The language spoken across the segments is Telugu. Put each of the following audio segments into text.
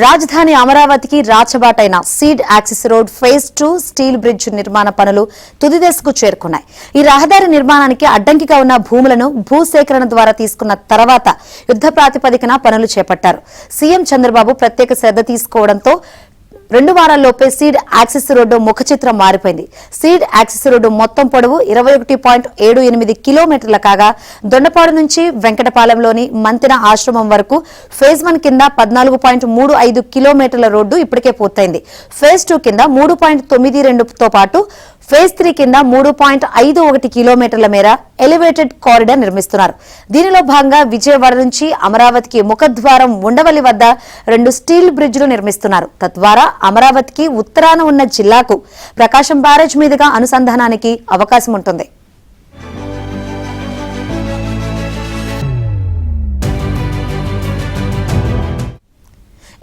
రాజధాని అమరావతికి రాచబాటైన seed axis road phase 2 steel bridge నిర్మాణ పనులు తుది దశకు చేరుకున్నాయి. ఈ రహదారి నిర్మాణానికి అడ్డంకిగా ఉన్న భూములను భూసేకరణ ద్వారా తీసుకున్న తర్వాత యుద్ధ ప్రాతిపదికన పనులు చేపట్టారు. సీఎం చంద్రబాబు ప్రత్యేక శ్రద్ధ తీసుకోవడంతో 2 వారాల్లోపే సీడ్ యాక్సిస్ రోడ్డు ముఖ చిత్రం మారిపోయింది. సీడ్ యాక్సిస్ రోడ్డు మొత్తం పొడవు 21.78 కిలోమీటర్ల కాగా దొండపాడు నుంచి వెంకటపాలెంలోని మంతెన ఆశ్రమం వరకు ఫేజ్ 1 కింద 14.35 కిలోమీటర్ల రోడ్డు ఇప్పటికే పూర్తయింది. ఫేజ్ 2 కింద 3.92తో పాటు ఫేజ్ 3 కింద 3.51 కిలోమీటర్ల మేర ఎలివేటెడ్ కారిడార్ నిర్మిస్తున్నారు. దీనిలో భాగంగా విజయవాడ నుంచి అమరావతికి ముఖద్వారం ఉండవల్లి వద్ద 2 స్టీల్ బ్రిడ్జ్లు నిర్మిస్తున్నారు. తద్వారా అమరావతికి ఉత్తరాన ఉన్న జిల్లాకు ప్రకాశం బ్యారేజ్ మీదుగా అనుసంధానానికి అవకాశం ఉంటుంది.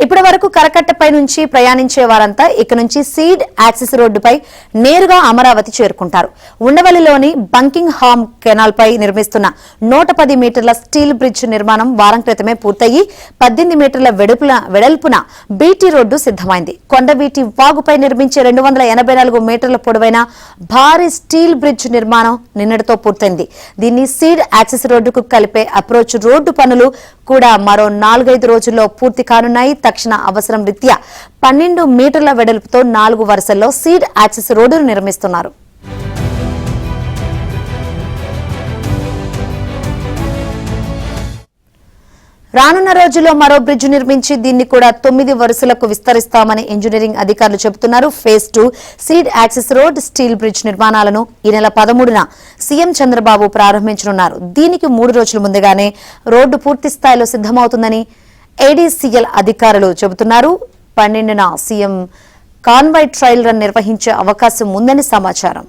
ఇప్పటి వరకు కరకట్టపై నుంచి ప్రయాణించే వారంతా ఇక నుంచి సీడ్ యాక్సిస్ రోడ్డుపై నేరుగా అమరావతి చేరుకుంటారు. ఉండవల్లిలోని బంకింగ్ హామ్ కెనాల్ పై నిర్మిస్తున్న 110 మీటర్ల స్టీల్ బ్రిడ్జ్ నిర్మాణం వారం క్రితమే పూర్తయి 18 మీటర్ల వెడల్పున బీటీ రోడ్డు సిద్దమైంది. కొండవీటి వాగుపై నిర్మించే 284 మీటర్ల పొడవైన భారీ స్టీల్ బ్రిడ్జ్ నిర్మాణం నిన్నటితో పూర్తయింది. దీన్ని సీడ్ యాక్సిస్ రోడ్డుకు కలిపే అప్రోచ్ రోడ్డు పనులు కూడా మరో 4-5 రోజుల్లో పూర్తి కానున్నాయి. తక్షణ అవసరం రీత్యా 12 మీటర్ల వెడల్పుతో 4 వరుసల్లో సీడ్ యాక్సిస్ రోడ్డును నిర్మిస్తున్నారు. రానున్న రోజుల్లో మరో బ్రిడ్జ్ నిర్మించి దీన్ని కూడా 9 వరుసలకు విస్తరిస్తామని ఇంజనీరింగ్ అధికారులు చెబుతున్నారు. Phase 2 seed axis road steel bridge నిర్మాణాలను ఈ నెల 13న సీఎం చంద్రబాబు ప్రారంభించనున్నారు. దీనికి 3 రోజుల ముందుగానే రోడ్డు పూర్తి స్థాయిలో సిద్దమవుతుందని ఏడీసీఎల్ అధికారులు చెబుతున్నారు. 12న సీఎం కాన్వాయ్ ట్రయల్ రన్ నిర్వహించే అవకాశం ఉందని సమాచారం.